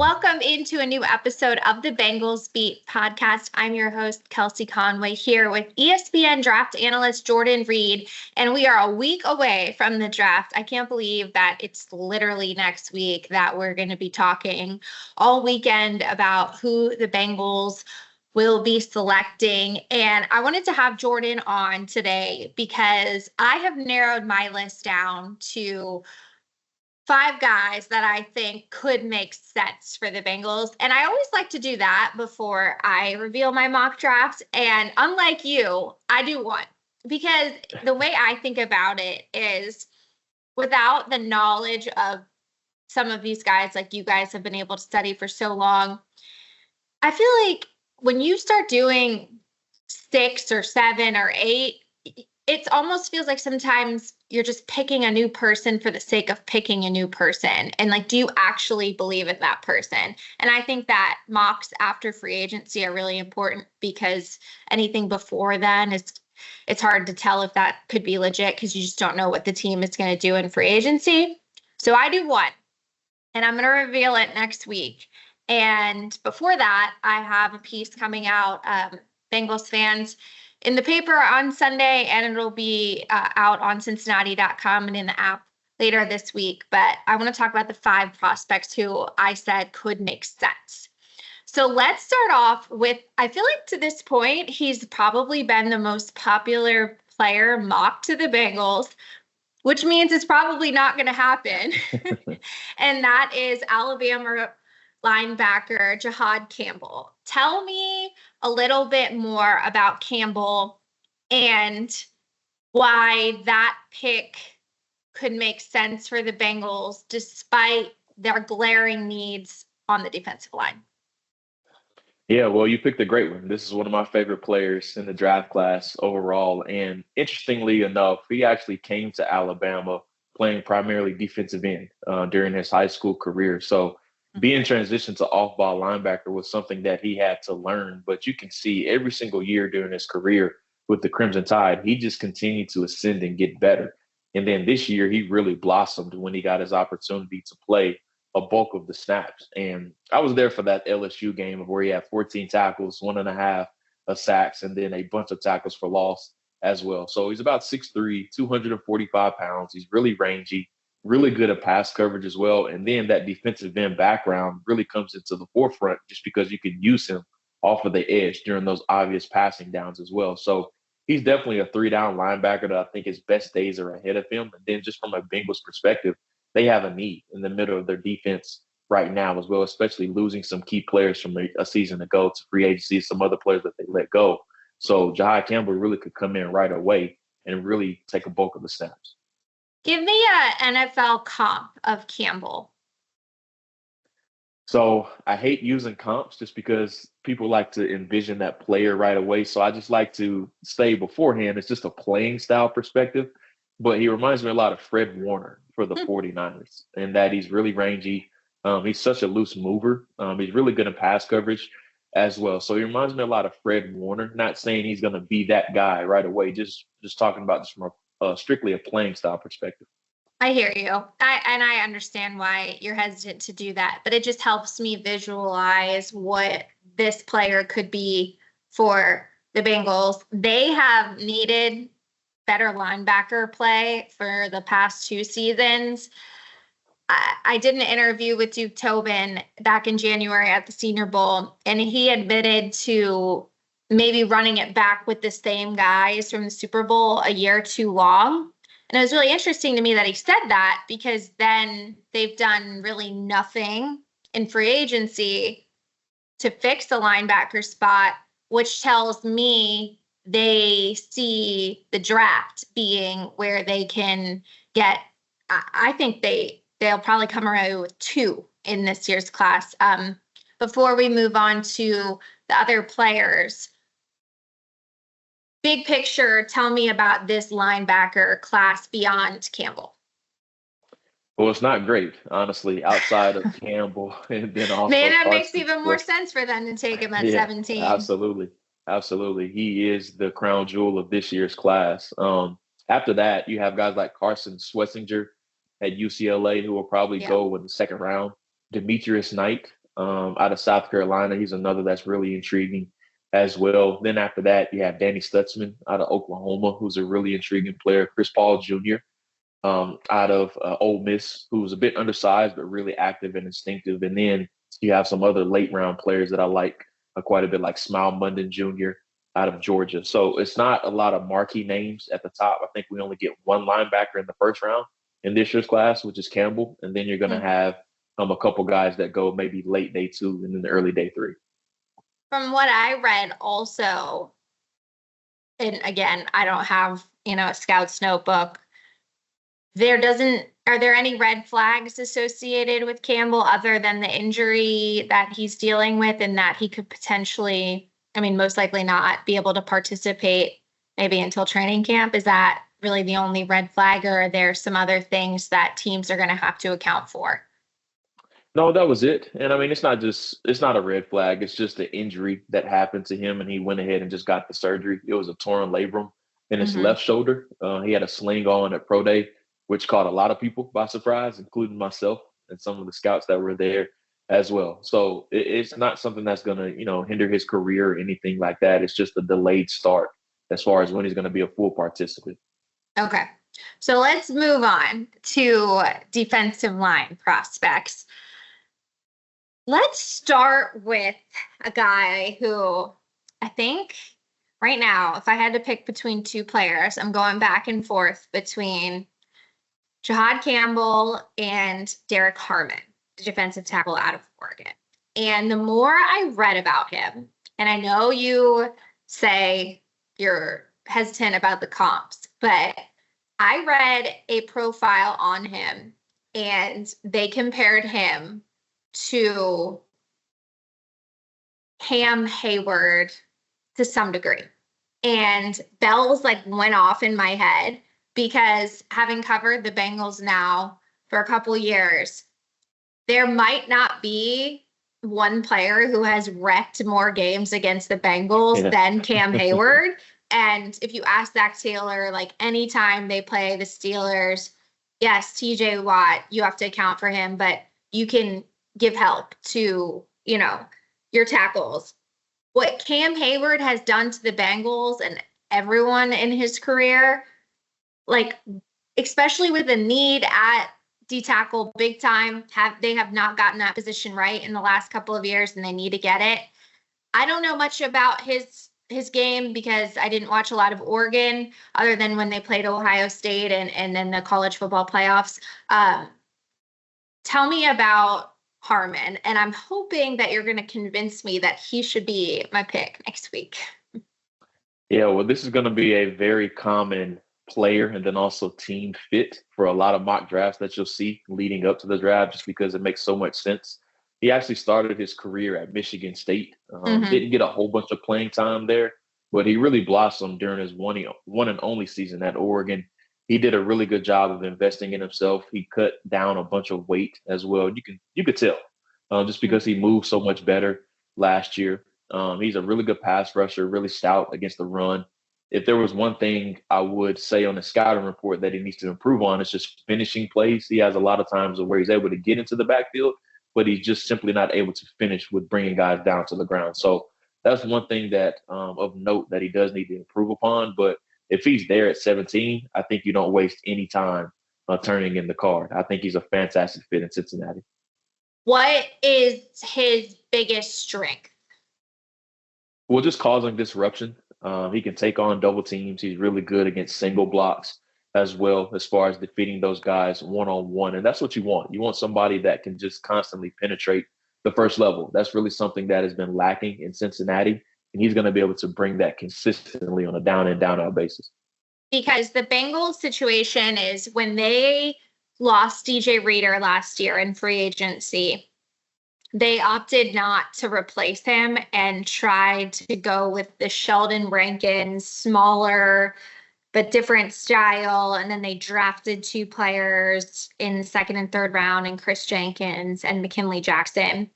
Welcome into a new episode of the Bengals Beat Podcast. I'm your host, Kelsey Conway, here with ESPN draft analyst Jordan Reid, and we are a week away from the draft. I can't believe that it's literally next week that we're going to be talking all weekend about who the Bengals will be selecting. And I wanted to have Jordan on today because I have narrowed my list down to 5 guys that I think could make sense for the Bengals. And I always like to do that before I reveal my mock draft. And unlike you, I do one because the way I think about it is without the knowledge of some of these guys, like you guys have been able to study for so long, I feel like when you start doing 6 or 7 or 8, it almost feels like sometimes you're just picking a new person for the sake of picking a new person. And like, do you actually believe in that person? And I think that mocks after free agency are really important because anything before then it's hard to tell if that could be legit because you just don't know what the team is going to do in free agency. So I do one, and I'm going to reveal it next week. And before that, I have a piece coming out, Bengals fans, in the paper on Sunday, and it'll be out on Cincinnati.com and in the app later this week. But I want to talk about the 5 prospects who I said could make sense. So let's start off with, I feel like to this point, he's probably been the most popular player mocked to the Bengals, which means it's probably not going to happen. And that is Alabama linebacker Jahad Campbell. Tell me a little bit more about Campbell and why that pick could make sense for the Bengals despite their glaring needs on the defensive line. Yeah, well, you picked a great one. This is one of my favorite players in the draft class overall. And interestingly enough, he actually came to Alabama playing primarily defensive end during his high school career. So being transitioned to off-ball linebacker was something that he had to learn. But you can see every single year during his career with the Crimson Tide, he just continued to ascend and get better. And then this year, he really blossomed when he got his opportunity to play a bulk of the snaps. And I was there for that LSU game where he had 14 tackles, 1.5 sacks, and then a bunch of tackles for loss as well. So he's about 6'3", 245 pounds. He's really rangy, really good at pass coverage as well. And then that defensive end background really comes into the forefront just because you can use him off of the edge during those obvious passing downs as well. So he's definitely a 3-down linebacker that I think his best days are ahead of him. And then just from a Bengals perspective, they have a need in the middle of their defense right now as well, especially losing some key players from a season ago to free agency, some other players that they let go. So Jahad Campbell really could come in right away and really take a bulk of the snaps. Give me an NFL comp of Campbell. So I hate using comps just because people like to envision that player right away. So I just like to say beforehand, it's just a playing style perspective. But he reminds me a lot of Fred Warner for the 49ers, and that he's really rangy. He's such a loose mover. He's really good in pass coverage as well. So he reminds me a lot of Fred Warner. Not saying he's going to be that guy right away, just talking about just from strictly a playing style perspective. I hear you. I understand why you're hesitant to do that, but it just helps me visualize what this player could be for the Bengals. They have needed better linebacker play for the past 2 seasons. I did an interview with Duke Tobin back in January at the Senior Bowl, and he admitted to maybe running it back with the same guys from the Super Bowl a year too long. And it was really interesting to me that he said that because then they've done really nothing in free agency to fix the linebacker spot, which tells me they see the draft being where they can get, I think they'll probably come around with 2 in this year's class. Before we move on to the other players, big picture, tell me about this linebacker class beyond Campbell. Well, it's not great, honestly, outside of Campbell. And then also maybe that makes even more sense for them to take him at 17. Absolutely. He is the crown jewel of this year's class. After that, you have guys like Carson Swessinger at UCLA who will probably go in the second round. Demetrius Knight out of South Carolina. He's another that's really intriguing as well. Then after that, you have Danny Stutzman out of Oklahoma, who's a really intriguing player. Chris Paul Jr. Out of Ole Miss, who's a bit undersized but really active and instinctive. And then you have some other late round players that I like quite a bit, like Smile Munden Jr. out of Georgia. So it's not a lot of marquee names at the top. I think we only get one linebacker in the first round in this year's class, which is Campbell. And then you're going to have a couple guys that go maybe late day 2 and then the early day 3. From what I read also, and again, I don't have, a scout's notebook. Are there any red flags associated with Campbell other than the injury that he's dealing with and that he could potentially, most likely not be able to participate maybe until training camp? Is that really the only red flag, or are there some other things that teams are going to have to account for? No, that was it. And it's not a red flag. It's just the injury that happened to him, and he went ahead and just got the surgery. It was a torn labrum in his left shoulder. He had a sling on at pro day, which caught a lot of people by surprise, including myself and some of the scouts that were there as well. So it's not something that's going to, hinder his career or anything like that. It's just a delayed start as far as when he's going to be a full participant. Okay. So let's move on to defensive line prospects. Let's start with a guy who I think right now, if I had to pick between two players, I'm going back and forth between Jahad Campbell and Derek Harmon, the defensive tackle out of Oregon. And the more I read about him, and I know you say you're hesitant about the comps, but I read a profile on him and they compared him to Cam Hayward to some degree. And bells went off in my head because having covered the Bengals now for a couple years, there might not be one player who has wrecked more games against the Bengals than Cam Hayward. And if you ask Zach Taylor, anytime they play the Steelers, yes, TJ Watt, you have to account for him, but you can give help to, your tackles. What Cam Hayward has done to the Bengals and everyone in his career, especially with the need at D-tackle big time, they have not gotten that position right in the last couple of years, and they need to get it. I don't know much about his game because I didn't watch a lot of Oregon other than when they played Ohio State and then the college football playoffs. Tell me about Harmon, and I'm hoping that you're going to convince me that he should be my pick next week. Yeah, well, this is going to be a very common player and then also team fit for a lot of mock drafts that you'll see leading up to the draft, just because it makes so much sense. He actually started his career at Michigan State. Didn't get a whole bunch of playing time there, but he really blossomed during his one and only season at Oregon. He did a really good job of investing in himself. He cut down a bunch of weight as well. You could tell just because he moved so much better last year. He's a really good pass rusher, really stout against the run. If there was one thing I would say on the scouting report that he needs to improve on, it's just finishing plays. He has a lot of times where he's able to get into the backfield, but he's just simply not able to finish with bringing guys down to the ground. So that's one thing that of note that he does need to improve upon. But if he's there at 17, I think you don't waste any time turning in the card. I think he's a fantastic fit in Cincinnati. What is his biggest strength? Well, just causing disruption. He can take on double teams. He's really good against single blocks as well, as far as defeating those guys one-on-one. And that's what you want. You want somebody that can just constantly penetrate the first level. That's really something that has been lacking in Cincinnati. And he's going to be able to bring that consistently on a down and down out basis. Because the Bengals situation is when they lost DJ Reader last year in free agency, they opted not to replace him and tried to go with the Sheldon Rankins, smaller but different style. And then they drafted two players in the second and third round, and Chris Jenkins and McKinley Jackson.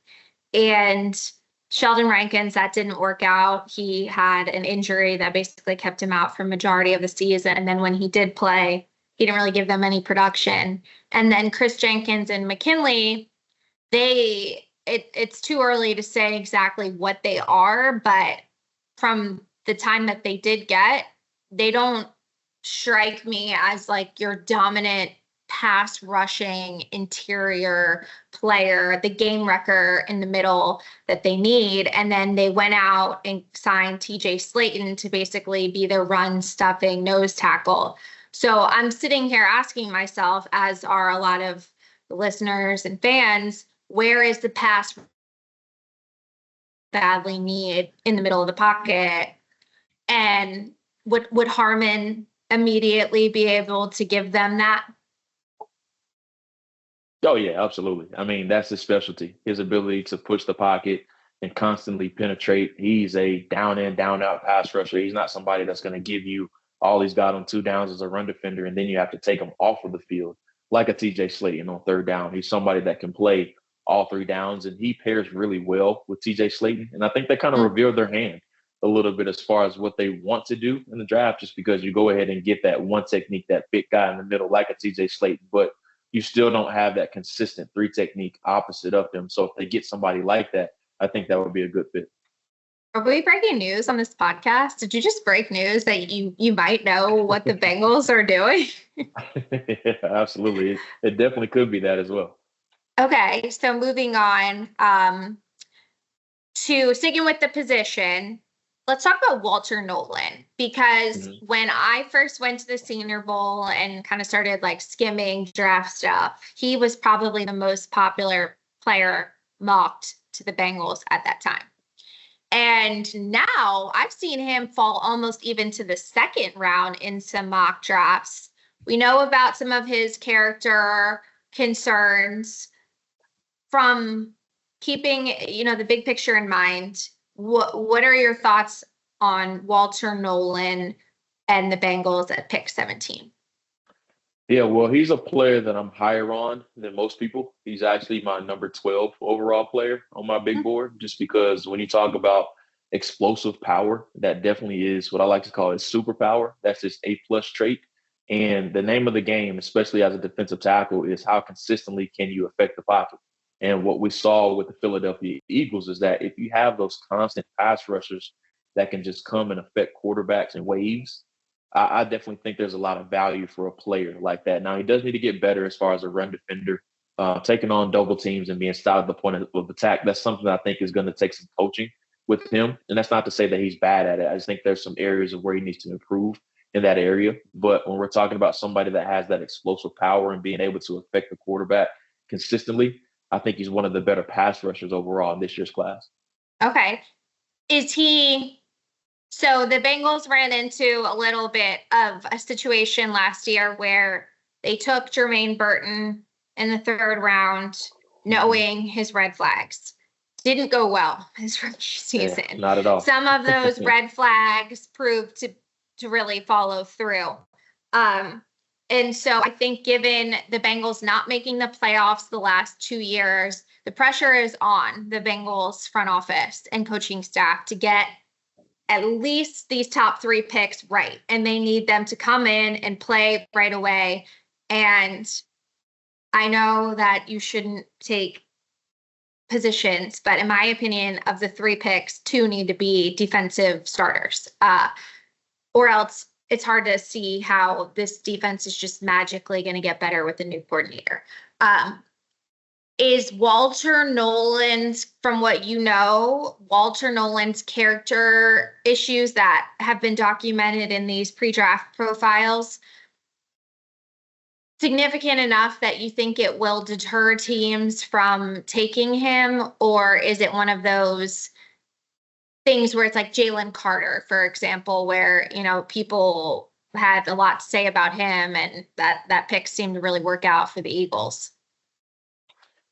And Sheldon Rankins, that didn't work out. He had an injury that basically kept him out for majority of the season. And then when he did play, he didn't really give them any production. And then Chris Jenkins and McKinley, they it's too early to say exactly what they are, but from the time that they did get, they don't strike me as like your dominant pass rushing interior player, the game wrecker in the middle that they need. And then they went out and signed TJ Slayton to basically be their run stuffing nose tackle. So I'm sitting here asking myself, as are a lot of the listeners and fans, where is the pass badly need in the middle of the pocket? And would Harmon immediately be able to give them that? Oh, yeah, absolutely. I mean, that's his specialty, his ability to push the pocket and constantly penetrate. He's a down in, down out pass rusher. He's not somebody that's going to give you all he's got on 2 downs as a run defender, and then you have to take him off of the field like a TJ Slayton on 3rd down. He's somebody that can play all 3 downs, and he pairs really well with TJ Slayton. And I think they kind of revealed their hand a little bit as far as what they want to do in the draft, just because you go ahead and get that one technique, that big guy in the middle like a TJ Slayton. But you still don't have that consistent 3 technique opposite of them. So if they get somebody like that, I think that would be a good fit. Are we breaking news on this podcast? Did you just break news that you might know what the Bengals are doing? Yeah, absolutely. It definitely could be that as well. Okay, so moving on to sticking with the position, let's talk about Walter Nolan, because when I first went to the Senior Bowl and kind of started like skimming draft stuff, he was probably the most popular player mocked to the Bengals at that time. And now I've seen him fall almost even to the 2nd round in some mock drafts. We know about some of his character concerns. From keeping, the big picture in mind, what are your thoughts on Walter Nolan and the Bengals at pick 17? Yeah, well, he's a player that I'm higher on than most people. He's actually my number 12 overall player on my big board, just because when you talk about explosive power, that definitely is what I like to call his superpower. That's his A+ trait. And the name of the game, especially as a defensive tackle, is how consistently can you affect the pocket. And what we saw with the Philadelphia Eagles is that if you have those constant pass rushers that can just come and affect quarterbacks in waves, I definitely think there's a lot of value for a player like that. Now, he does need to get better as far as a run defender, taking on double teams and being stopped at the point of attack. That's something that I think is going to take some coaching with him. And that's not to say that he's bad at it. I just think there's some areas of where he needs to improve in that area. But when we're talking about somebody that has that explosive power and being able to affect the quarterback consistently, I think he's one of the better pass rushers overall in this year's class. Okay. So the Bengals ran into a little bit of a situation last year where they took Jermaine Burton in the 3rd round, knowing his red flags. Didn't go well his rookie season. Yeah, not at all. Some of those red flags proved to really follow through. And so I think given the Bengals not making the playoffs the last 2 years, the pressure is on the Bengals front office and coaching staff to get at least these top 3 picks right. And they need them to come in and play right away. And I know that you shouldn't take positions, but in my opinion, of the 3 picks, 2 need to be defensive starters, or else it's hard to see how this defense is just magically going to get better with the new coordinator. Is Walter Nolan's, from what you know, Walter Nolan's character issues that have been documented in these pre-draft profiles significant enough that you think it will deter teams from taking him? Or is it one of those things where it's like Jalen Carter, for example, where, people had a lot to say about him and that pick seemed to really work out for the Eagles?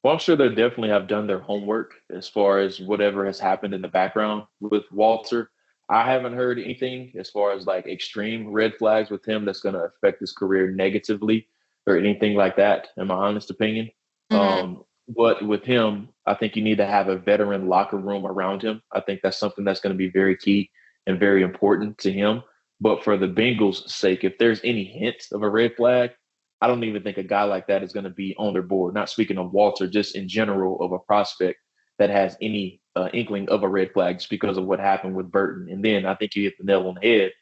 Well, I'm sure they definitely have done their homework as far as whatever has happened in the background with Walter. I haven't heard anything as far as like extreme red flags with him that's going to affect his career negatively or anything like that, in my honest opinion. But with him, I think you need to have a veteran locker room around him. I think that's something that's going to be very key and very important to him. But for the Bengals' sake, if there's any hint of a red flag, I don't even think a guy like that is going to be on their board. Not speaking of Walter, just in general of a prospect. that has any inkling of a red flag just because of what happened with Burton. And then I think you hit the nail on the head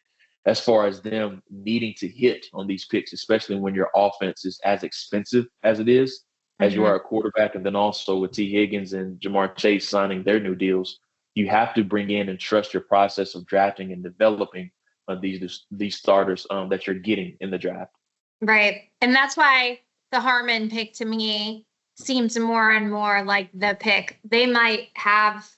as far as them needing to hit on these picks, especially when your offense is as expensive as it is, as you are a quarterback. And then also with T. Higgins and Jamar Chase signing their new deals, you have to bring in and trust your process of drafting and developing these starters that you're getting in the draft. Right. And that's why the Harmon pick to me seems more and more like the pick. They might have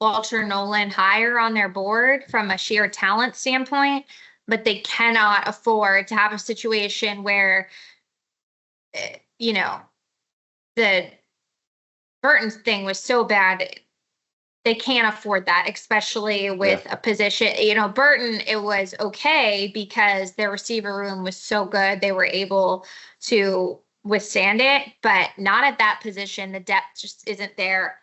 Walter Nolan higher on their board from a sheer talent standpoint, but they cannot afford to have a situation where, the Burton's thing was so bad. They can't afford that, especially with a position. Burton, it was okay because their receiver room was so good. They were able to withstand it, but not at that position. The depth just isn't there.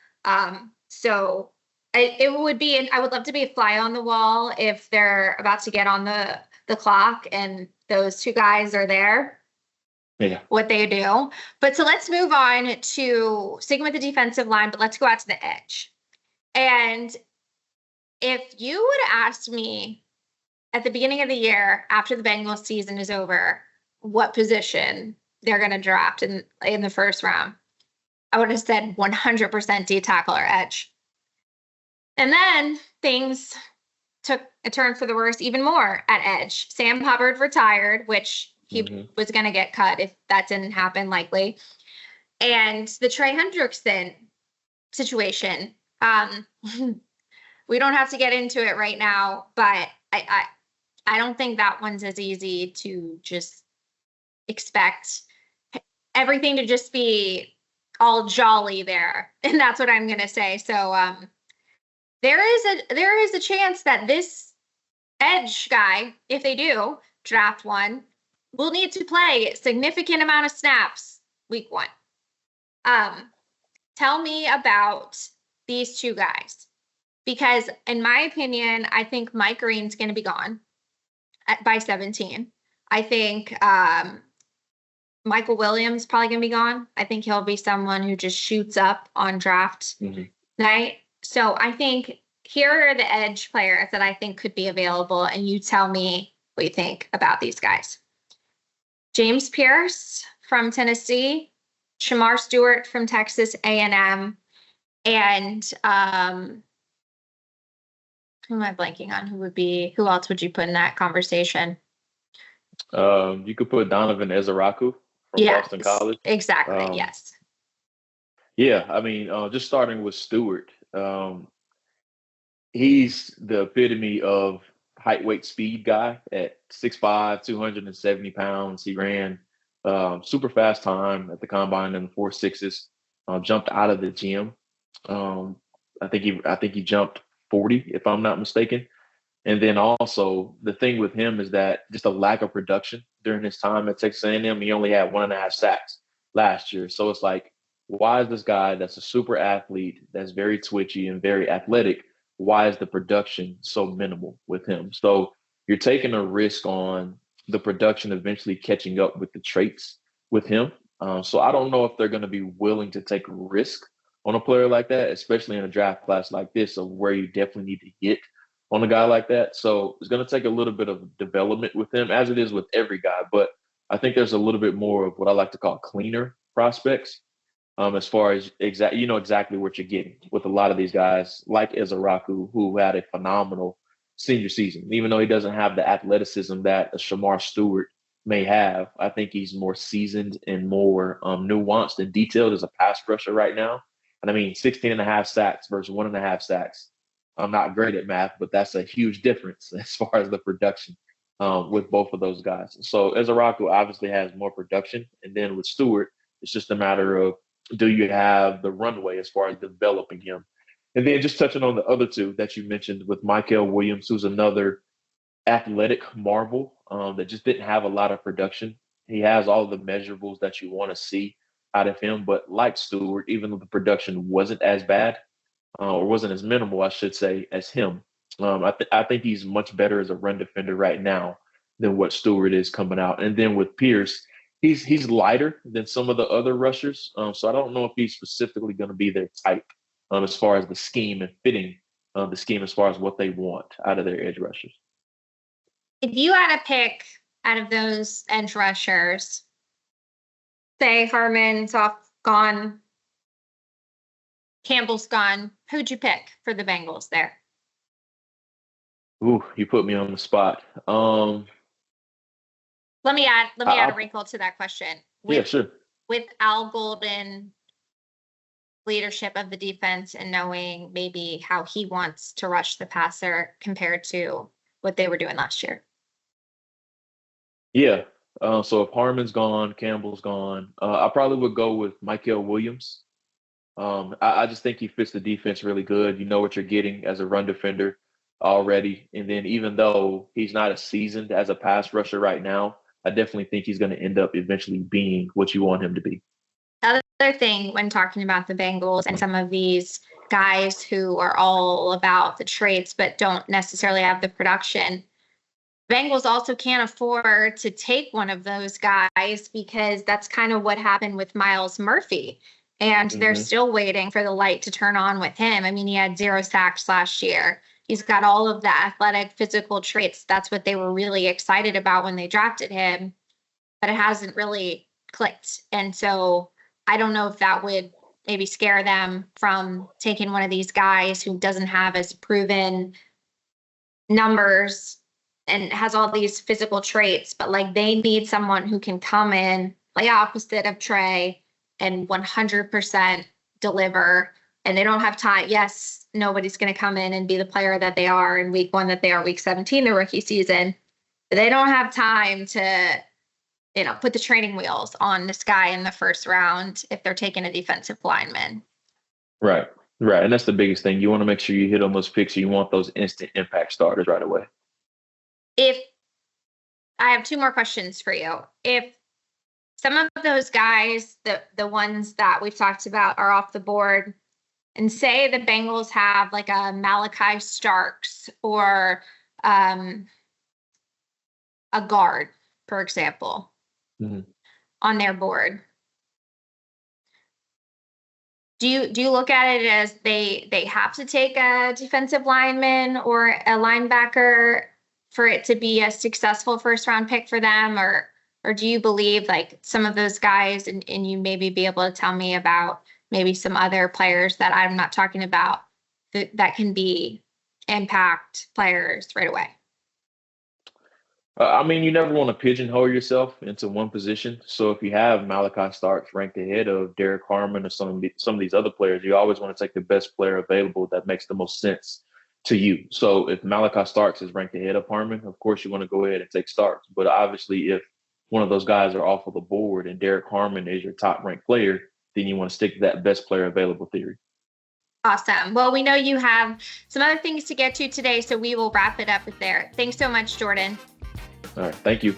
So it would be, I would love to be a fly on the wall if they're about to get on the clock and those two guys are there. Yeah. What they do. But so let's move on to sticking with the defensive line, but let's go out to the edge. And if you would have asked me at the beginning of the year, after the Bengals season is over, what position they're going to draft in the first round, I would have said 100% D tackle or edge. And then things took a turn for the worse even more at edge. Sam Hubbard retired, which he was going to get cut if that didn't happen, likely. And the Trey Hendrickson situation, we don't have to get into it right now, but I don't think that one's as easy to just expect everything to just be all jolly there. And that's what I'm going to say. So there is a chance that this edge guy, if they do draft one, will need to play a significant amount of snaps week one. Tell me about these two guys, because in my opinion, I think Mike Green's going to be gone by 17. I think Michael Williams probably going to be gone. I think he'll be someone who just shoots up on draft night. So I think here are the edge players that I think could be available, and you tell me what you think about these guys. James Pierce from Tennessee, Shamar Stewart from Texas A&M, and who am I blanking on? Who else would you put in that conversation? You could put Donovan Ezeraku from Boston College. Exactly. Yes. Yeah. I mean, just starting with Stewart, he's the epitome of height, weight, speed guy at 6'5", 270 pounds. He ran super fast time at the combine in the 4.6s. Jumped out of the gym. I think he jumped 40, if I'm not mistaken. And then also the thing with him is that just a lack of production during his time at Texas A&M. He only had 1.5 sacks last year. So it's like, why is this guy that's a super athlete, that's very twitchy and very athletic, why is the production so minimal with him? So you're taking a risk on the production eventually catching up with the traits with him. So I don't know if they're going to be willing to take a risk on a player like that, especially in a draft class like this, of where you definitely need to get on a guy like that. So it's going to take a little bit of development with him, as it is with every guy. But I think there's a little bit more of what I like to call cleaner prospects. As far as exactly what you're getting with a lot of these guys, like Ezeraku, who had a phenomenal senior season. Even though he doesn't have the athleticism that a Shamar Stewart may have, I think he's more seasoned and more nuanced and detailed as a pass rusher right now. And I mean, 16.5 sacks versus 1.5 sacks. I'm not great at math, but that's a huge difference as far as the production with both of those guys. So Ezeraku obviously has more production. And then with Stewart, it's just a matter of, do you have the runway as far as developing him? And then just touching on the other two that you mentioned with Michael Williams, who's another athletic marvel that just didn't have a lot of production. He has all the measurables that you want to see out of him. But like Stewart, even though the production wasn't as bad or wasn't as minimal, I should say, as him, I think he's much better as a run defender right now than what Stewart is coming out. And then with Pierce, he's lighter than some of the other rushers. So I don't know if he's specifically going to be their type as far as the scheme and fitting the scheme as far as what they want out of their edge rushers. If you had to pick out of those edge rushers, say Harmon's gone, Campbell's gone, who'd you pick for the Bengals there? Ooh, you put me on the spot. Let me add a wrinkle to that question. Yeah, sure. With Al Golden leadership of the defense and knowing maybe how he wants to rush the passer compared to what they were doing last year. Yeah. So if Harmon's gone, Campbell's gone, I probably would go with Michael Williams. I just think he fits the defense really good. You know what you're getting as a run defender already. And then even though he's not as seasoned as a pass rusher right now, I definitely think he's going to end up eventually being what you want him to be. The other thing when talking about the Bengals and some of these guys who are all about the traits but don't necessarily have the production, Bengals also can't afford to take one of those guys because that's kind of what happened with Myles Murphy. And they're still waiting for the light to turn on with him. I mean, he had 0 sacks last year. He's got all of the athletic, physical traits. That's what they were really excited about when they drafted him, but it hasn't really clicked. And so I don't know if that would maybe scare them from taking one of these guys who doesn't have as proven numbers and has all these physical traits, but like they need someone who can come in, play opposite of Trey and 100% deliver. And they don't have time. Yes, nobody's going to come in and be the player that they are in week 1, that they are week 17, the rookie season. But they don't have time to, put the training wheels on this guy in the first round if they're taking a defensive lineman. Right. And that's the biggest thing. You want to make sure you hit on those picks. You want those instant impact starters right away. If I have 2 more questions for you. If some of those guys, the ones that we've talked about, are off the board, and say the Bengals have like a Malachi Starks or a guard, for example, on their board. Do you look at it as they have to take a defensive lineman or a linebacker for it to be a successful first round pick for them, or do you believe like some of those guys, and you maybe be able to tell me about maybe some other players that I'm not talking about that can be impact players right away? You never want to pigeonhole yourself into one position. So if you have Malachi Starks ranked ahead of Derek Harmon or some of these other players, you always want to take the best player available that makes the most sense to you. So if Malachi Starks is ranked ahead of Harmon, of course you want to go ahead and take Starks. But obviously if one of those guys are off of the board and Derek Harmon is your top ranked player, then you want to stick to that best player available theory. Awesome. Well, we know you have some other things to get to today, so we will wrap it up there. Thanks so much, Jordan. All right. Thank you.